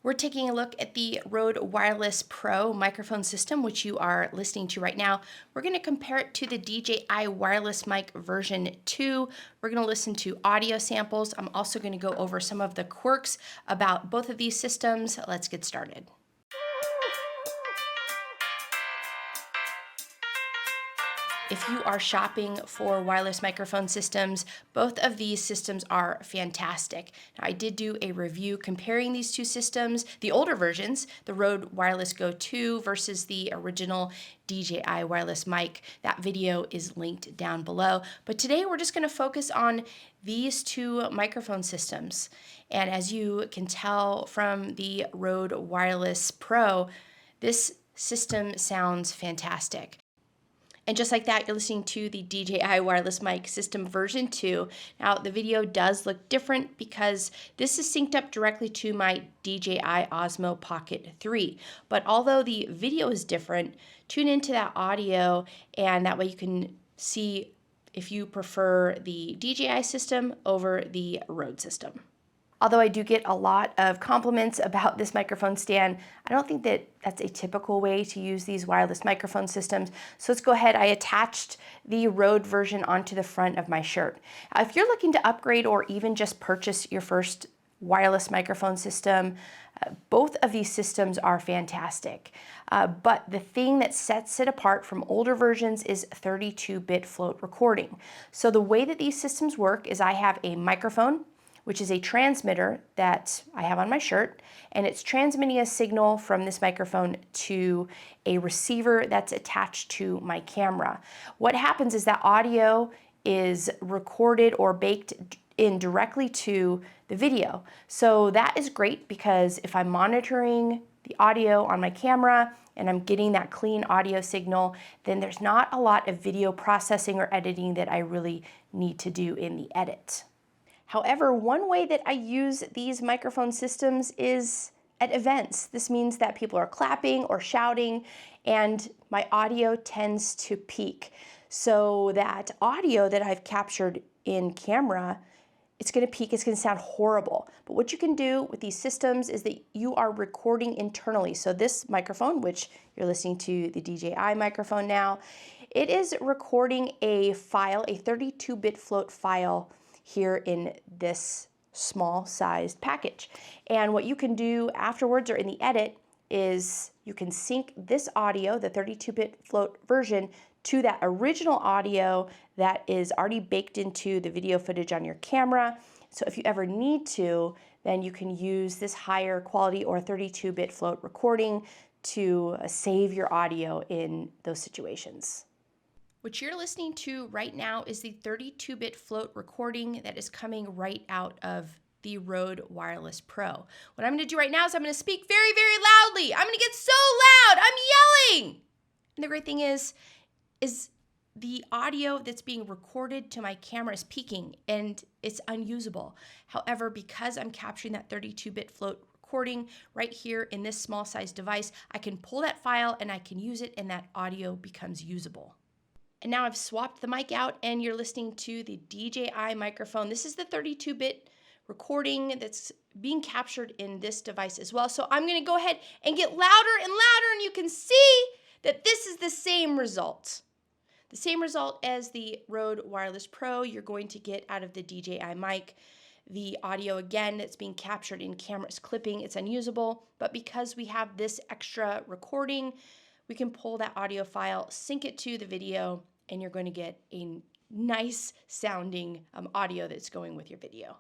We're taking a look at the Rode Wireless Pro microphone system, which you are listening to right now. We're going to compare it to the DJI Wireless Mic version 2. We're going to listen to audio samples. I'm also going to go over some of the quirks about both of these systems. Let's get started. If you are shopping for wireless microphone systems, both of these systems are fantastic. Now, I did do a review comparing these two systems, the older versions, the Rode Wireless Go 2 versus the original DJI Wireless Mic. That video is linked down below. But today we're just going to focus on these two microphone systems. And as you can tell from the Rode Wireless Pro, this system sounds fantastic. And just like that, you're listening to the DJI Wireless Mic System version 2. Now, the video does look different because this is synced up directly to my DJI Osmo Pocket 3. But although the video is different, tune into that audio, and that way you can see if you prefer the DJI system over the Rode system. Although I do get a lot of compliments about this microphone stand, I don't think that that's a typical way to use these wireless microphone systems. So let's go ahead. I attached the Rode version onto the front of my shirt. If you're looking to upgrade or even just purchase your first wireless microphone system, both of these systems are fantastic. But the thing that sets it apart from older versions is 32-bit float recording. So the way that these systems work is I have a microphone, which is a transmitter that I have on my shirt, and it's transmitting a signal from this microphone to a receiver that's attached to my camera. What happens is that audio is recorded or baked in directly to the video. So that is great because if I'm monitoring the audio on my camera and I'm getting that clean audio signal, then there's not a lot of video processing or editing that I really need to do in the edit. However, one way that I use these microphone systems is at events. This means that people are clapping or shouting, and my audio tends to peak. So that audio that I've captured in camera, it's going to peak, it's going to sound horrible. But what you can do with these systems is that you are recording internally. So this microphone, which you're listening to the DJI microphone now, it is recording a file, a 32-bit float file here in this small sized package. And what you can do afterwards or in the edit is you can sync this audio, the 32-bit float version, to that original audio that is already baked into the video footage on your camera. So if you ever need to, then you can use this higher quality or 32-bit float recording to save your audio in those situations. What you're listening to right now is the 32-bit float recording that is coming right out of the Rode Wireless Pro. What I'm going to do right now is I'm going to speak very, very loudly. I'm going to get so loud. I'm yelling. And the great thing is the audio that's being recorded to my camera is peaking and it's unusable. However, because I'm capturing that 32-bit float recording right here in this small size device, I can pull that file and I can use it and that audio becomes usable. And now I've swapped the mic out and you're listening to the DJI microphone. This is the 32-bit recording that's being captured in this device as well. So I'm going to go ahead and get louder and louder, and you can see that this is the same result. The same result as the Rode Wireless Pro you're going to get out of the DJI mic. The audio, again, that's being captured in camera is clipping. It's unusable, but because we have this extra recording, we can pull that audio file, sync it to the video, and you're going to get a nice sounding audio that's going with your video.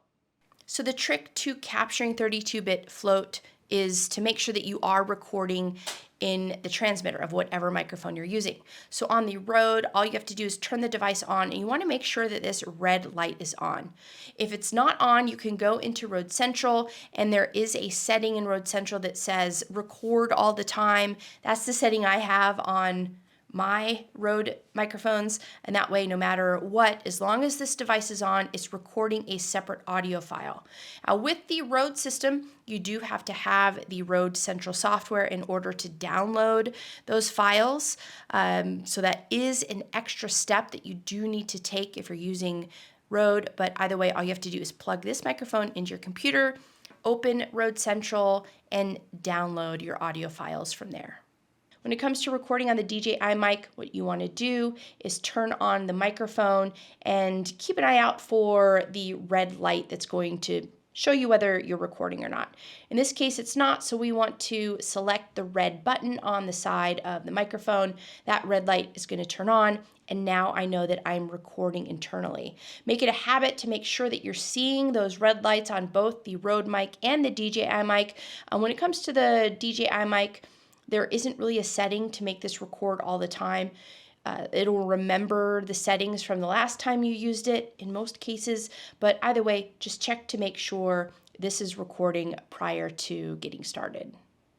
So the trick to capturing 32-bit float is to make sure that you are recording in the transmitter of whatever microphone you're using. So on the Rode, all you have to do is turn the device on, and you want to make sure that this red light is on. If it's not on, you can go into Rode Central, and there is a setting in Rode Central that says record all the time. That's the setting I have on my Rode microphones, and that way, no matter what, as long as this device is on, it's recording a separate audio file. Now, with the Rode system, you do have to have the Rode Central software in order to download those files. So that is an extra step that you do need to take if you're using Rode, but either way, all you have to do is plug this microphone into your computer, open Rode Central, and download your audio files from there. When it comes to recording on the DJI Mic, what you want to do is turn on the microphone and keep an eye out for the red light that's going to show you whether you're recording or not. In this case, it's not, so we want to select the red button on the side of the microphone. That red light is going to turn on, and now I know that I'm recording internally. Make it a habit to make sure that you're seeing those red lights on both the Rode mic and the DJI Mic. When it comes to the DJI Mic, there isn't really a setting to make this record all the time. It'll remember the settings from the last time you used it in most cases, but either way, just check to make sure this is recording prior to getting started.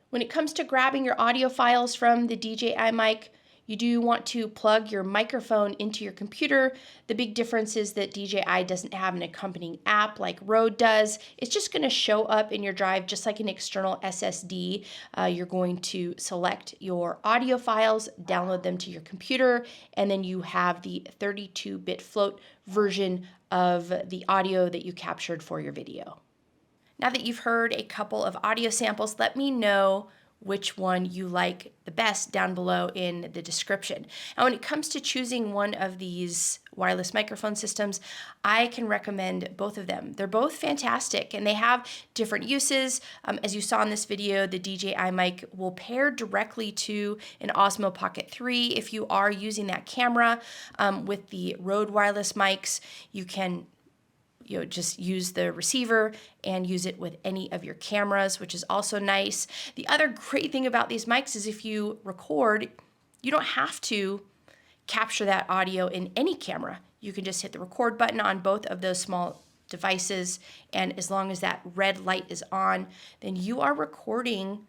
When it comes to grabbing your audio files from the DJI Mic, you do want to plug your microphone into your computer. The big difference is that DJI doesn't have an accompanying app like Rode does. It's just going to show up in your drive just like an external SSD. You're going to select your audio files, download them to your computer, and then you have the 32-bit float version of the audio that you captured for your video. Now that you've heard a couple of audio samples, let me know which one you like the best down below in the description. Now, when it comes to choosing one of these wireless microphone systems, I can recommend both of them. They're both fantastic and they have different uses. As you saw in this video, the DJI Mic will pair directly to an Osmo Pocket 3. If you are using that camera with the Rode wireless mics, you can just use the receiver and use it with any of your cameras, which is also nice. The other great thing about these mics is if you record, you don't have to capture that audio in any camera. You can just hit the record button on both of those small devices, and as long as that red light is on, then you are recording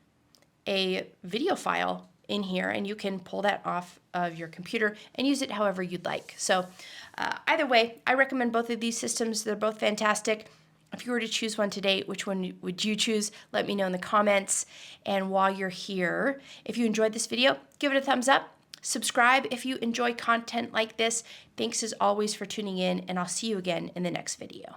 a video file in here, and you can pull that off of your computer and use it however you'd like. So either way, I recommend both of these systems. They're both fantastic. If you were to choose one today, which one would you choose? Let me know in the comments. And while you're here, if you enjoyed this video, give it a thumbs up. Subscribe if you enjoy content like this. Thanks as always for tuning in, and I'll see you again in the next video.